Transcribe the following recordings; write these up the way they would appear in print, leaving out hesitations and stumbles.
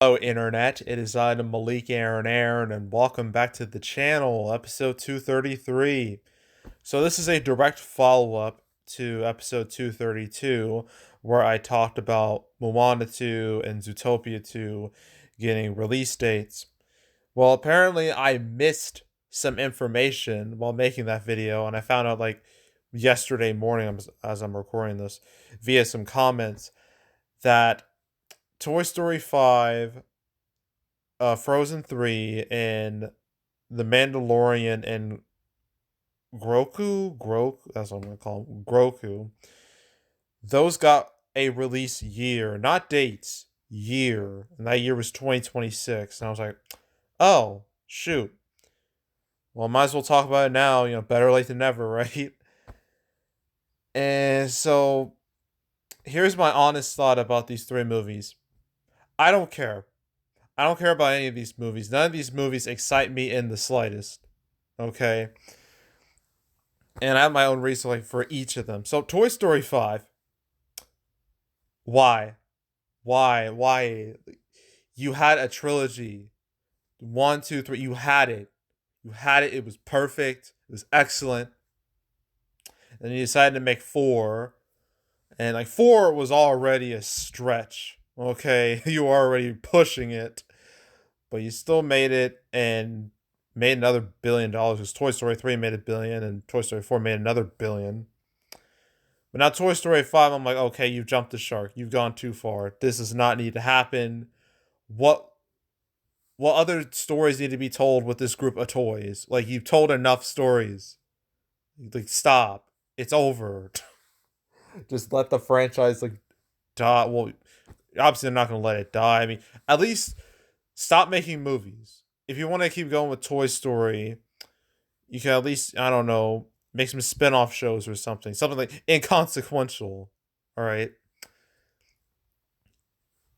Hello, Internet. It is I, the Malik Aaron, and welcome back to the channel, episode 233. So, this is a direct follow up to episode 232, where I talked about Moana 2 and Zootopia 2 getting release dates. Well, apparently, I missed some information while making that video, and I found out like yesterday morning as I'm recording this via some comments that Toy Story 5, Frozen 3, and The Mandalorian and that's what I'm gonna call him, Grogu. Those got a release year, not dates, year, and that year was 2026. And I was like, oh shoot. Well, might as well talk about it now. Better late than never, right? And so here's my honest thought about these three movies. I don't care. I don't care about any of these movies. None of these movies excite me in the slightest. Okay? And I have my own reason like for each of them. So Toy Story 5. Why? Why? You had a trilogy. One, two, three. You had it. You had it. It was perfect. It was excellent. And then you decided to make four. And like four was already a stretch. Okay. You were already pushing it. But you still made it and made another $1 billion because Toy Story 3 made $1 billion and Toy Story 4 made another $1 billion. But now Toy Story 5, I'm like, okay, you've jumped the shark. You've gone too far. This does not need to happen. What other stories need to be told with this group of toys? Like, you've told enough stories. Like, stop. It's over. Just let the franchise like die. Well, obviously they're not gonna let it die. I mean, at least stop making movies. If you want to keep going with Toy Story, you can at least, I don't know, make some spin-off shows or something. Something like inconsequential. All right.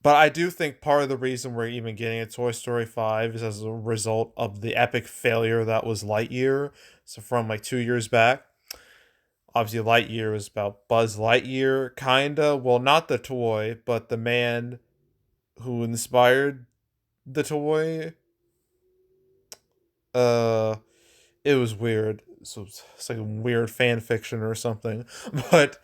But I do think part of the reason we're even getting a Toy Story 5 is as a result of the epic failure that was Lightyear. So from like 2 years back. Obviously, Lightyear was about Buzz Lightyear, kinda. Well, not the toy, but the man who inspired the toy. Uh, it was weird. So it's like a weird fan fiction or something. But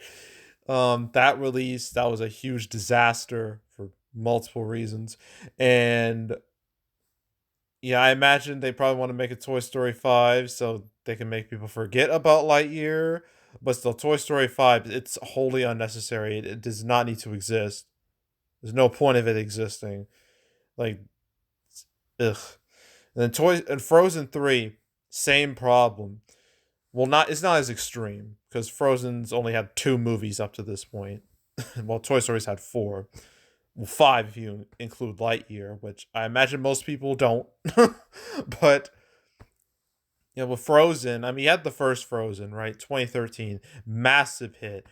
that release, that was a huge disaster for multiple reasons. And yeah, I imagine they probably want to make a Toy Story 5 so they can make people forget about Lightyear. But still, Toy Story 5, it's wholly unnecessary. It does not need to exist. There's no point of it existing. Like, ugh. And then Frozen 3, same problem. Well, it's not as extreme because Frozen's only had two movies up to this point, while Toy Story's had four. Well, five if you include Lightyear, which I imagine most people don't. But with Frozen, I mean, you had the first Frozen, right? 2013, massive hit.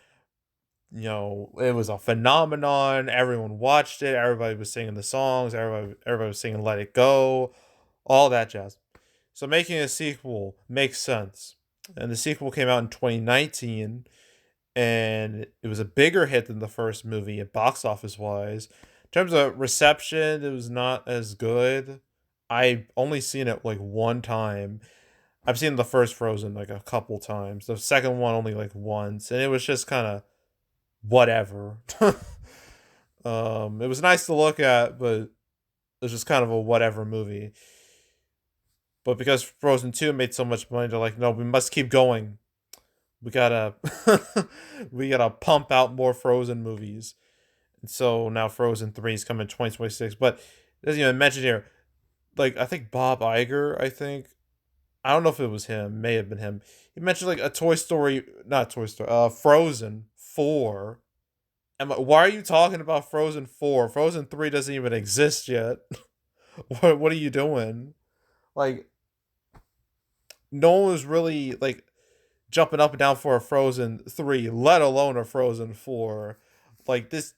It was a phenomenon. Everyone watched it. Everybody was singing the songs. Everybody was singing "Let It Go," all that jazz. So making a sequel makes sense. And the sequel came out in 2019, and it was a bigger hit than the first movie, box office wise. In terms of reception, it was not as good. I only seen it like one time. I've seen the first Frozen like a couple times. The second one only like once, and it was just kind of whatever. It was nice to look at, but it was just kind of a whatever movie. But because Frozen 2 made so much money, they're like, no, we must keep going. We gotta we gotta pump out more Frozen movies. And so now Frozen 3 is coming in 2026. But it doesn't even mention here, like I think Bob Iger, I don't know if it was him, may have been him. He mentioned like a Toy Story, not Toy Story, Frozen 4. And why are you talking about Frozen 4? Frozen 3 doesn't even exist yet. What are you doing? Like, no one was really like jumping up and down for a Frozen 3, let alone a Frozen 4. Like this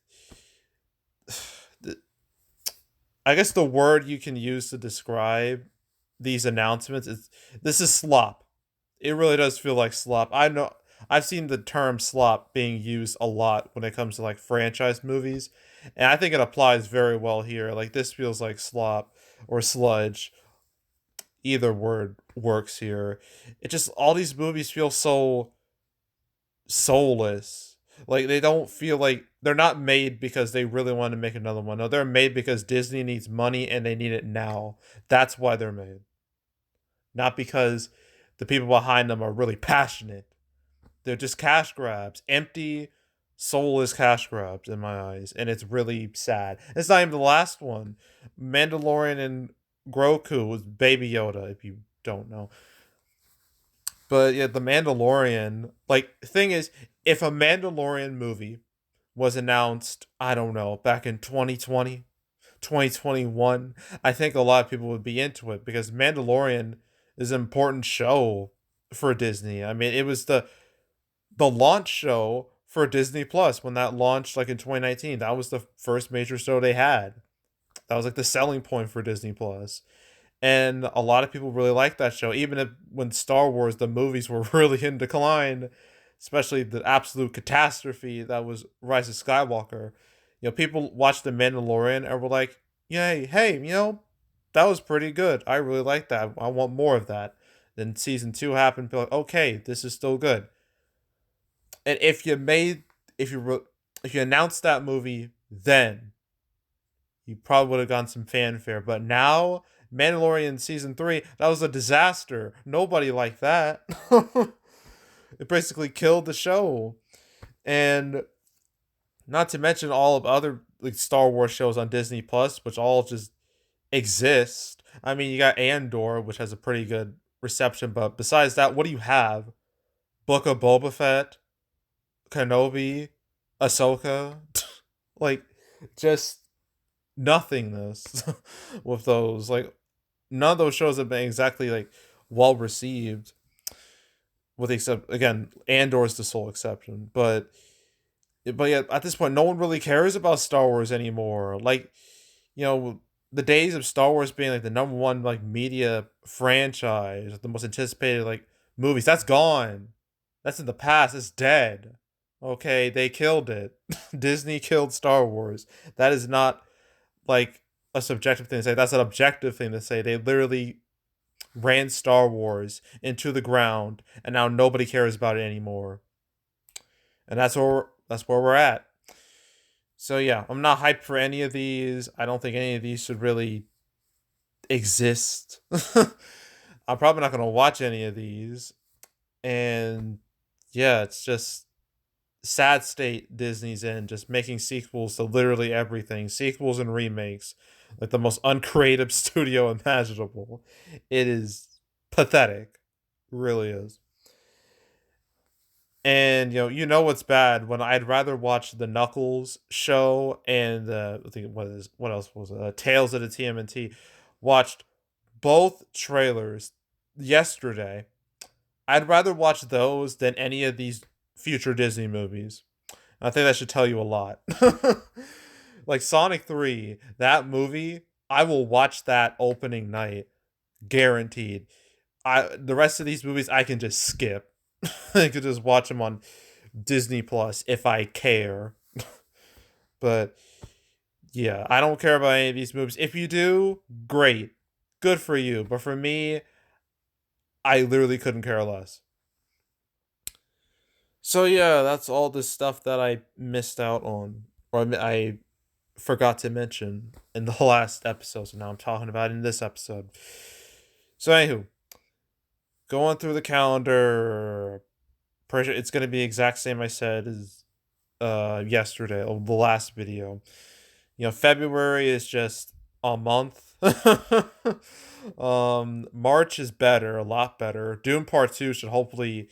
I guess the word you can use to describe these announcements is this is slop. It really does feel like slop. I know I've seen the term slop being used a lot when it comes to like franchise movies. And I think it applies very well here. Like this feels like slop or sludge. Either word works here. It just all these movies feel so soulless. Like they don't feel like they're not made because they really want to make another one. No, they're made because Disney needs money and they need it now. That's why they're made. Not because the people behind them are really passionate. They're just cash grabs, empty, soulless cash grabs in my eyes, and it's really sad. It's not even the last one. Mandalorian and Grogu was Baby Yoda, if you don't know. But yeah, the Mandalorian, like, thing is, if a Mandalorian movie was announced, I don't know, back in 2020, 2021, I think a lot of people would be into it because Mandalorian is an important show for Disney. I mean, it was the launch show for Disney Plus when that launched like in 2019. That was the first major show they had. That was like the selling point for Disney Plus. And a lot of people really liked that show, even if when Star Wars the movies were really in decline, especially the absolute catastrophe that was Rise of Skywalker. People watched The Mandalorian and were like, "Yay, hey, that was pretty good. I really like that. I want more of that." Then season two happened. Be like, "Okay, this is still good." And if you announced that movie then, you probably would have gotten some fanfare. But now, Mandalorian season three, that was a disaster. Nobody liked that. It basically killed the show. And not to mention all of other like Star Wars shows on Disney Plus, which all just exist. I mean, you got Andor, which has a pretty good reception, but besides that, what do you have? Book of Boba Fett, Kenobi, Ahsoka, like just nothingness with those. Like none of those shows have been exactly like well received, with the except again, Andor is the sole exception. But yeah, at this point, no one really cares about Star Wars anymore. Like you know. The days of Star Wars being like the number one like media franchise, the most anticipated like movies, that's gone. That's in the past. It's dead. Okay, they killed it. Disney killed Star Wars. That is not like a subjective thing to say. That's an objective thing to say. They literally ran Star Wars into the ground, and now nobody cares about it anymore. And that's where we're at. So yeah, I'm not hyped for any of these. I don't think any of these should really exist. I'm probably not gonna watch any of these. And yeah, it's just sad state Disney's in, just making sequels to literally everything, sequels and remakes, like the most uncreative studio imaginable. It is pathetic, really is. And what's bad when I'd rather watch the Knuckles show and I think what else was it? Tales of the TMNT. Watched both trailers yesterday. I'd rather watch those than any of these future Disney movies. I think that should tell you a lot. Like Sonic 3, that movie, I will watch that opening night, guaranteed. The rest of these movies I can just skip. I could just watch them on Disney Plus if I care. But yeah, I don't care about any of these movies. If you do, great. Good for you. But for me, I literally couldn't care less. So yeah, that's all this stuff that I missed out on, or I forgot to mention in the last episode. So now I'm talking about it in this episode. So anywho, going through the calendar, pretty sure it's gonna be the exact same I said as yesterday, or the last video. February is just a month. March is better, a lot better. Doom Part 2 should hopefully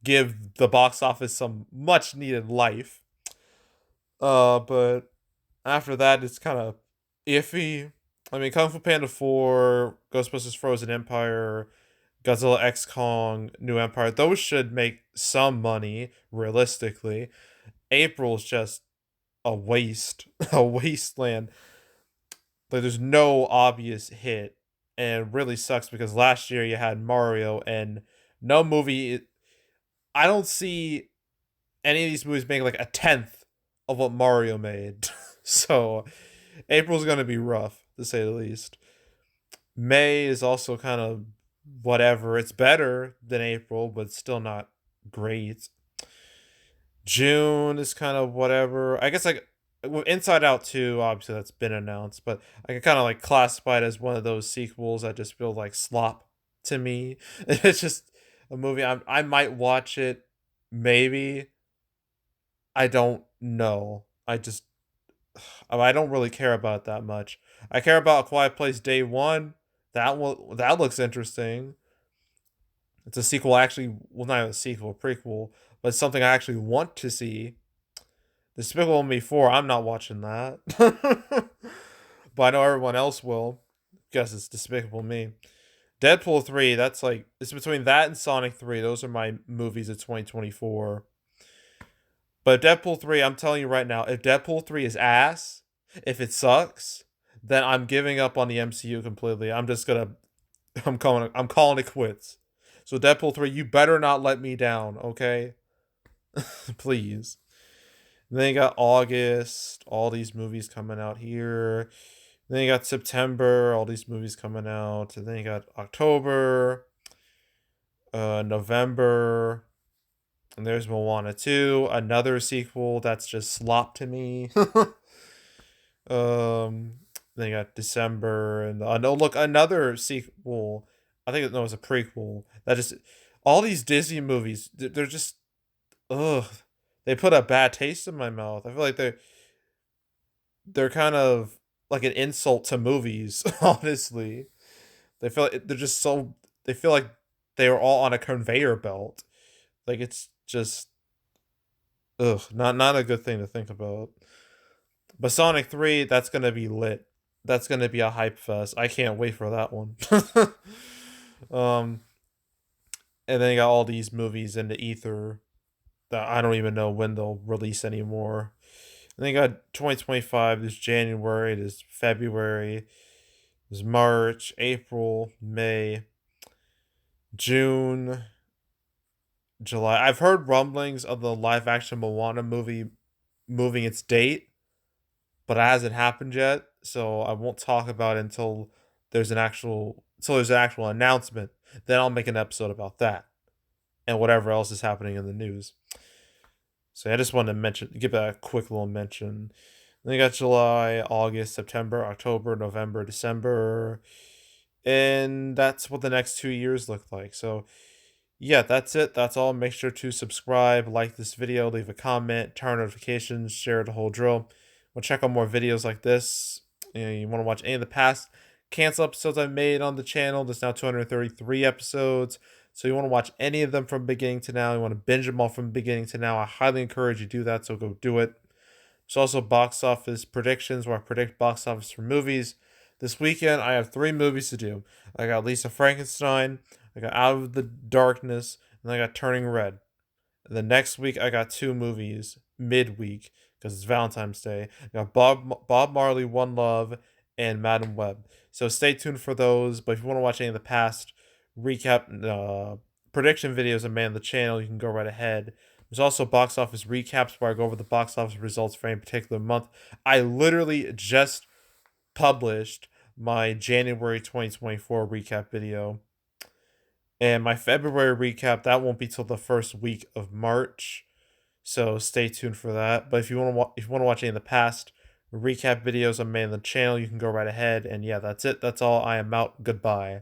give the box office some much needed life. But after that, it's kind of iffy. I mean, Kung Fu Panda 4, Ghostbusters Frozen Empire, Godzilla X Kong, New Empire, those should make some money, realistically. April's just a waste, a wasteland. Like, there's no obvious hit. And it really sucks because last year you had Mario, and no movie. I don't see any of these movies making like a tenth of what Mario made. So April's going to be rough, to say the least. May is also kind of whatever. It's better than April, but still not great. June is kind of whatever. I guess like with Inside Out 2, obviously that's been announced, but I can kind of like classify it as one of those sequels that just feel like slop to me. It's just a movie I might watch it, maybe. I don't know. I don't really care about it that much. I care about A Quiet Place Day One. That looks interesting. It's a sequel, actually. Well, not even a sequel, a prequel, but it's something I actually want to see. Despicable Me 4, I'm not watching that. But I know everyone else will. Guess it's Despicable Me. Deadpool 3, that's like, it's between that and Sonic 3. Those are my movies of 2024. But Deadpool 3, I'm telling you right now, if Deadpool 3 is ass, if it sucks, then I'm giving up on the MCU completely. I'm calling it quits. So Deadpool 3, you better not let me down, okay? Please. And then you got August, all these movies coming out here. Then you got September, all these movies coming out. And then you got October, November, and there's Moana 2, another sequel that's just slop to me. Then you got December, and no, look, another sequel. I think no, it's a prequel. That just all these Disney movies, they're just ugh. They put a bad taste in my mouth. I feel like they're kind of like an insult to movies. Honestly, they feel like they're just so. They feel like they are all on a conveyor belt. Like it's just ugh, not a good thing to think about. But Sonic 3, that's gonna be lit. That's gonna be a hype fest. I can't wait for that one. um, and then you got all these movies in the ether that I don't even know when they'll release anymore. And then you got 2025. There's January. There's February. There's March, April, May, June, July. I've heard rumblings of the live action Moana movie moving its date, but it hasn't happened yet. So I won't talk about it until there's an actual announcement. Then I'll make an episode about that and whatever else is happening in the news. So I just wanted to give that a quick little mention. Then you got July, August, September, October, November, December, and that's what the next 2 years look like. So yeah, that's it. That's all. Make sure to subscribe, like this video, leave a comment, turn on notifications, share the whole drill. We'll check out more videos like this. You want to watch any of the past cancel episodes I've made on the channel. There's now 233 episodes. So you want to watch any of them from beginning to now. You want to binge them all from beginning to now. I highly encourage you to do that, so go do it. There's also box office predictions where I predict box office for movies. This weekend, I have 3 movies to do. I got Lisa Frankenstein, I got Out of the Darkness, and I got Turning Red. And the next week, I got 2 movies midweek because it's Valentine's Day. I got Bob Marley, One Love, and Madam Web. So stay tuned for those. But if you want to watch any of the past recap prediction videos I made on the channel, you can go right ahead. There's also box office recaps where I go over the box office results for any particular month. I literally just published my January 2024 recap video. And my February recap, that won't be till the first week of March. So stay tuned for that. But if you want to watch any of the past recap videos I made on the channel, you can go right ahead. And yeah, that's it. That's all. I am out. Goodbye.